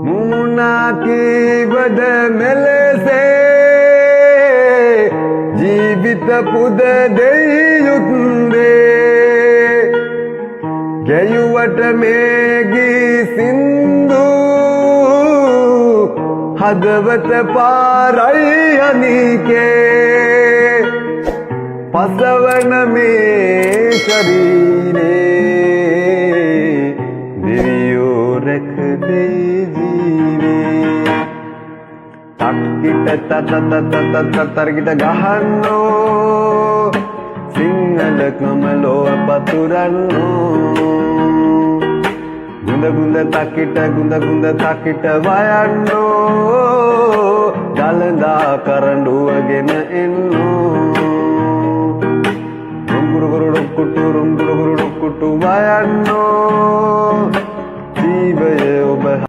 මුණාකීවද මෙලෙසේ ජීවිත පුද දෙයුත්දේ ගැයුවට මේගී සින්දු හදවත පාරයි අනිකේ පසවන මේ ශරීරේ දෙවියෝ රැක දෙයි ජීවේ තක්කිට තතරකිට ගහන්නෝ සිංහල කමලෝ පතුරන්නෝ ගුඳ තකිට ගුඳ තකිට වයන්නෝ ගලඳා කරඬුවගෙන එන්නෝ රුම්ගුරුගුරුඩුක්කුටු වයන්නෝ ජීවය ඔබ